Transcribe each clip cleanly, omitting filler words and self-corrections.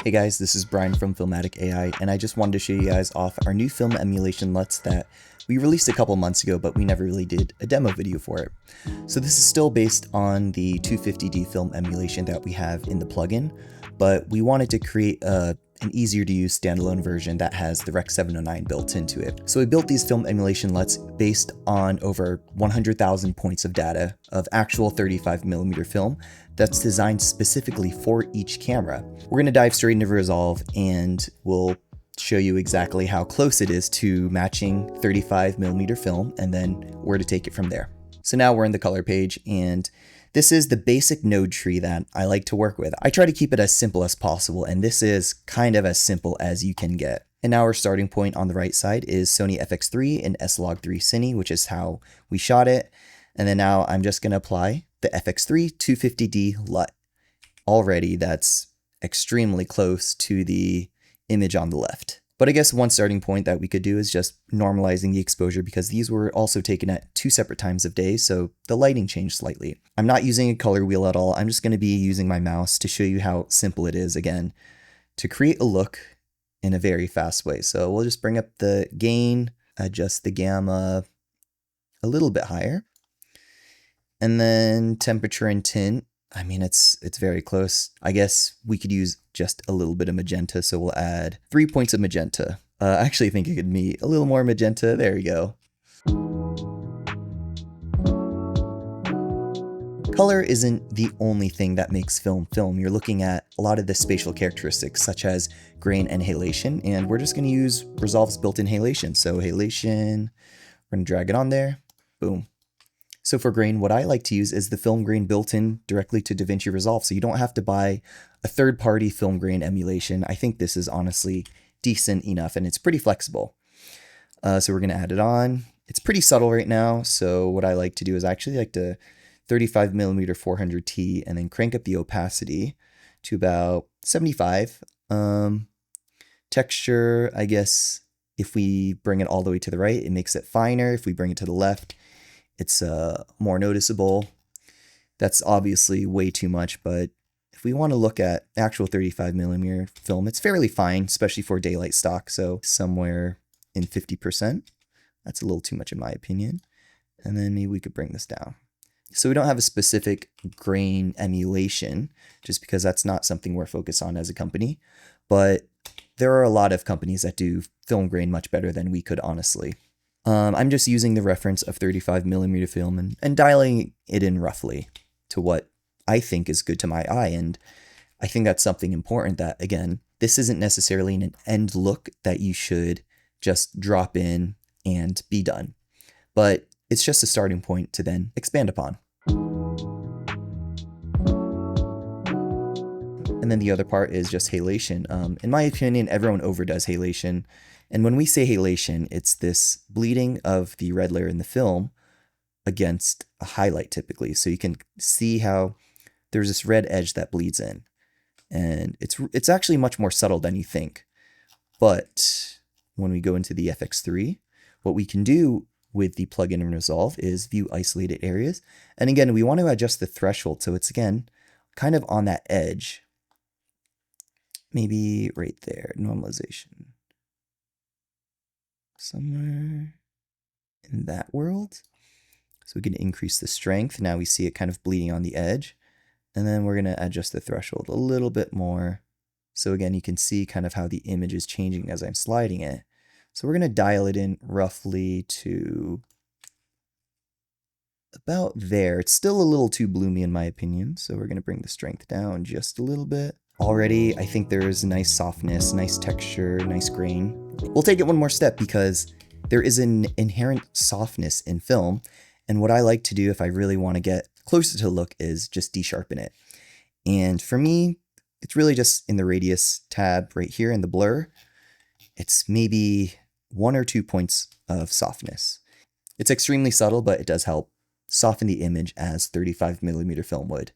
Hey guys, this is Brian from Filmatic AI, and I just wanted to show you guys off our new film emulation LUTs that we released a couple months ago, but we never really did a demo video for it. So this is still based on the 250D film emulation that we have in the plugin, but we wanted to create an easier to use standalone version that has the Rec 709 built into it. So we built these film emulation LUTs based on over 100,000 points of data of actual 35mm film that's designed specifically for each camera. We're going to dive straight into Resolve and we'll show you exactly how close it is to matching 35mm film and then where to take it from there. So now we're in the color page, and this is the basic node tree that I like to work with. I try to keep it as simple as possible, and this is kind of as simple as you can get. And now our starting point on the right side is Sony FX3 and S-Log3 Cine, which is how we shot it. And then now I'm just going to apply the FX3 250D LUT. Already that's extremely close to the image on the left. But I guess one starting point that we could do is just normalizing the exposure, because these were also taken at 2 separate times of day, so the lighting changed slightly. I'm not using a color wheel at all. I'm just going to be using my mouse to show you how simple it is, again, to create a look in a very fast way. So we'll just bring up the gain, adjust the gamma a little bit higher, and then temperature and tint. I mean, it's very close. I guess we could use just a little bit of magenta, so we'll add 3 points of magenta. I actually think it could be a little more magenta. There we go. Color isn't the only thing that makes film film. You're looking at a lot of the spatial characteristics, such as grain and halation, and we're just going to use Resolve's built-in halation. So halation, we're going to drag it on there. Boom. So for grain, what I like to use is the film grain built in directly to DaVinci Resolve, so you don't have to buy a third-party film grain emulation. I think this is honestly decent enough, and it's pretty flexible. So we're going to add it on. It's pretty subtle right now, so what I like to do is I actually like to 35mm 400T and then crank up the opacity to about 75. Texture, I guess if we bring it all the way to the right, it makes it finer. If we bring it to the left, it's more noticeable. That's obviously way too much, but if we want to look at actual 35mm film, it's fairly fine, especially for daylight stock. So somewhere in 50%. That's a little too much in my opinion. And then maybe we could bring this down. So we don't have a specific grain emulation, just because that's not something we're focused on as a company. But there are a lot of companies that do film grain much better than we could, honestly. I'm just using the reference of 35mm film and dialing it in roughly to what I think is good to my eye. And I think that's something important, that, again, this isn't necessarily an end look that you should just drop in and be done. But it's just a starting point to then expand upon. And then the other part is just halation. In my opinion, everyone overdoes halation. And when we say halation, it's this bleeding of the red layer in the film against a highlight typically. So you can see how there's this red edge that bleeds in. And it's actually much more subtle than you think. But when we go into the FX3, what we can do with the plugin in Resolve is view isolated areas. And again, we want to adjust the threshold. So it's, again, kind of on that edge. Maybe right there, normalization. Somewhere in that world. So we can increase the strength. Now we see it kind of bleeding on the edge. And then we're going to adjust the threshold a little bit more. So again, you can see kind of how the image is changing as I'm sliding it. So we're going to dial it in roughly to about there. It's still a little too bloomy in my opinion. So we're going to bring the strength down just a little bit. Already, I think there is nice softness, nice texture, nice grain. We'll take it one more step, because there is an inherent softness in film. And what I like to do if I really want to get closer to the look is just de-sharpen it. And for me, it's really just in the radius tab right here in the blur. It's maybe 1 or 2 points of softness. It's extremely subtle, but it does help soften the image as 35mm film would.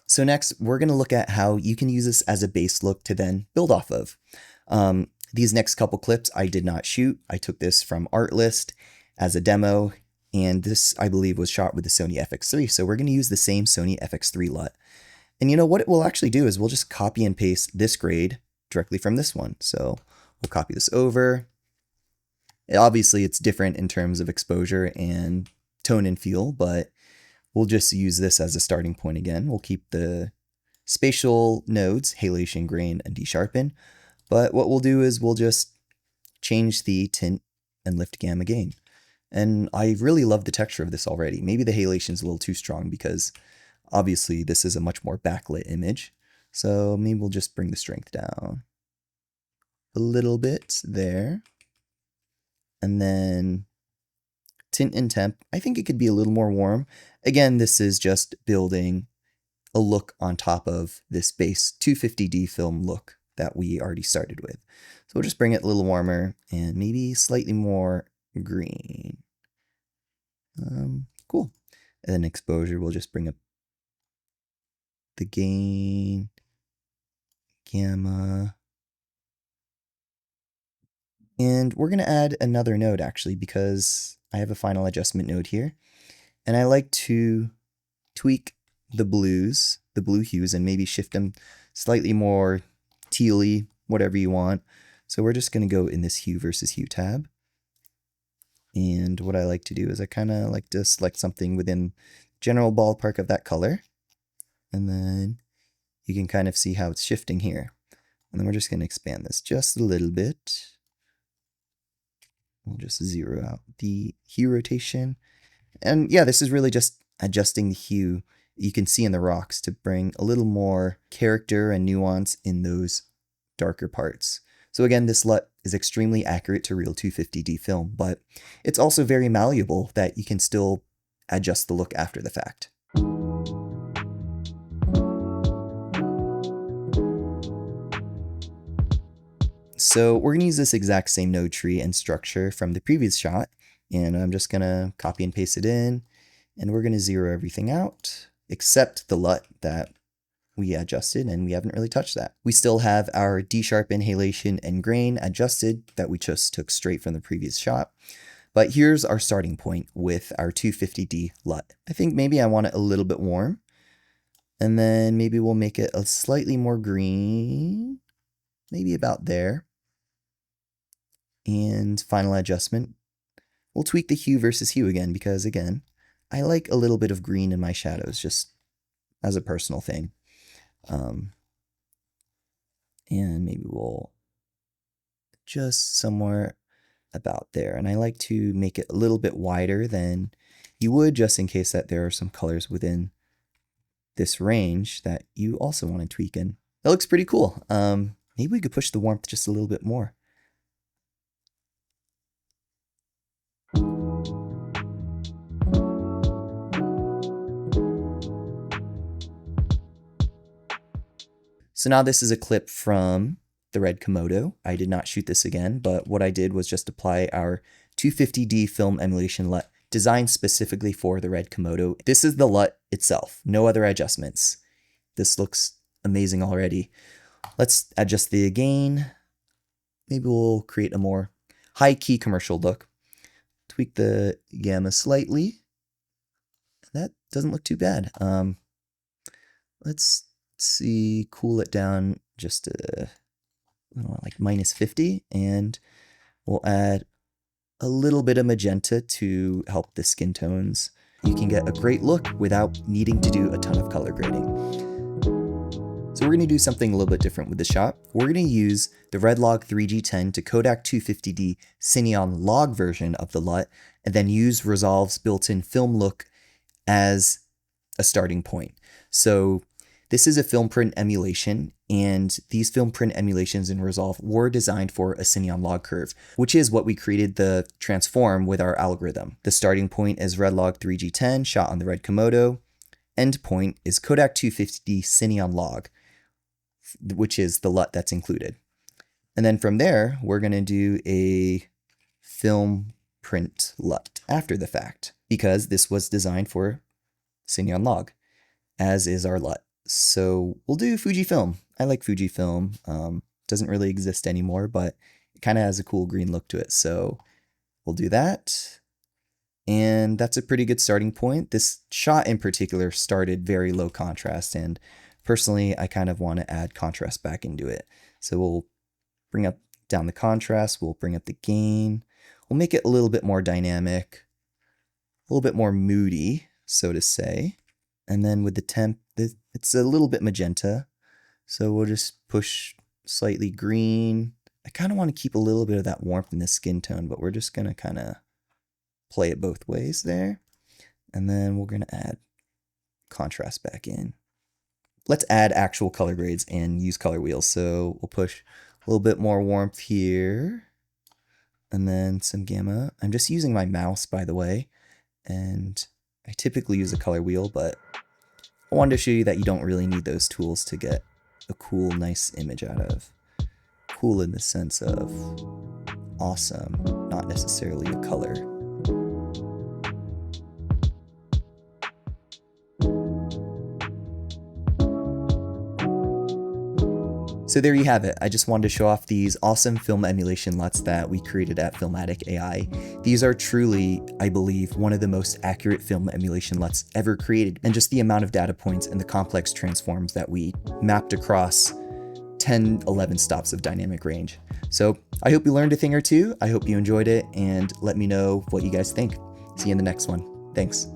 So next, we're going to look at how you can use this as a base look to then build off of. These next couple clips I did not shoot. I took this from Artlist as a demo, and this, I believe, was shot with the Sony FX3. So we're going to use the same Sony FX3 LUT. And you know what it will actually do is we'll just copy and paste this grade directly from this one. So we'll copy this over. Obviously, it's different in terms of exposure and tone and feel, but we'll just use this as a starting point again. We'll keep the spatial nodes, halation, grain, and desharpen. But what we'll do is we'll just change the tint and lift gamma gain. And I really love the texture of this already. Maybe the halation is a little too strong because obviously this is a much more backlit image. So maybe we'll just bring the strength down a little bit there. And then tint and temp, I think it could be a little more warm. Again, this is just building a look on top of this base 250D film look that we already started with. So we'll just bring it a little warmer and maybe slightly more green. Cool. And then exposure, we'll just bring up the gain, gamma. And we're going to add another node actually because I have a final adjustment node here. And I like to tweak the blues, the blue hues, and maybe shift them slightly more tealy, whatever you want. So we're just going to go in this hue versus hue tab. And what I like to do is I kind of like to select something within general ballpark of that color. And then you can kind of see how it's shifting here. And then we're just going to expand this just a little bit. We'll just zero out the hue rotation. And yeah, this is really just adjusting the hue you can see in the rocks to bring a little more character and nuance in those darker parts. So again, this LUT is extremely accurate to real 250D film, but it's also very malleable that you can still adjust the look after the fact. So we're going to use this exact same node tree and structure from the previous shot, and I'm just going to copy and paste it in, and we're going to zero everything out, except the LUT that we adjusted, and we haven't really touched that. We still have our desharpen, halation, and grain adjusted that we just took straight from the previous shot. But here's our starting point with our 250D LUT. I think maybe I want it a little bit warm, and then maybe we'll make it a slightly more green, maybe about there. And final adjustment, we'll tweak the hue versus hue again because, again, I like a little bit of green in my shadows just as a personal thing. And maybe we'll just somewhere about there. And I like to make it a little bit wider than you would just in case that there are some colors within this range that you also want to tweak in. That looks pretty cool. Maybe we could push the warmth just a little bit more. So now this is a clip from the red Komodo. I did not shoot this again, but what I did was just apply our 250D film emulation LUT designed specifically for the red Komodo. This is the LUT itself, no other adjustments. This looks amazing already. Let's adjust the gain. Maybe we'll create a more high-key commercial look. Tweak the gamma slightly. That doesn't look too bad. Let's see, cool it down just like -50, and we'll add a little bit of magenta to help the skin tones. You can get a great look without needing to do a ton of color grading. So we're going to do something a little bit different with the shot. We're going to use the Redlog 3G10 to Kodak 250D Cineon log version of the LUT, and then use Resolve's built-in film look as a starting point. So this is a film print emulation, and these film print emulations in Resolve were designed for a Cineon log curve, which is what we created the transform with our algorithm. The starting point is Redlog 3G10 shot on the red Komodo. End point is Kodak 250D Cineon log, which is the LUT that's included. And then from there, we're going to do a film print LUT after the fact, because this was designed for Cineon log, as is our LUT. So we'll do Fujifilm. I like Fujifilm. Doesn't really exist anymore, but it kind of has a cool green look to it. So we'll do that. And that's a pretty good starting point. This shot in particular started very low contrast, and Personally, I kind of want to add contrast back into it. So we'll bring up down the contrast, we'll bring up the gain, we'll make it a little bit more dynamic, a little bit more moody, so to say. And then with the temp, it's a little bit magenta, so we'll just push slightly green. I kind of want to keep a little bit of that warmth in the skin tone, but we're just going to kind of play it both ways there. And then we're going to add contrast back in. Let's add actual color grades and use color wheels. So we'll push a little bit more warmth here, and then some gamma. I'm just using my mouse, by the way, and I typically use a color wheel, but I wanted to show you that you don't really need those tools to get a cool, nice image out of. Cool in the sense of awesome, not necessarily a color. So there you have it. I just wanted to show off these awesome film emulation LUTs that we created at Filmatic AI. These are truly, I believe, one of the most accurate film emulation LUTs ever created, and just the amount of data points and the complex transforms that we mapped across 10, 11 stops of dynamic range. So I hope you learned a thing or two. I hope you enjoyed it, and let me know what you guys think. See you in the next one. Thanks.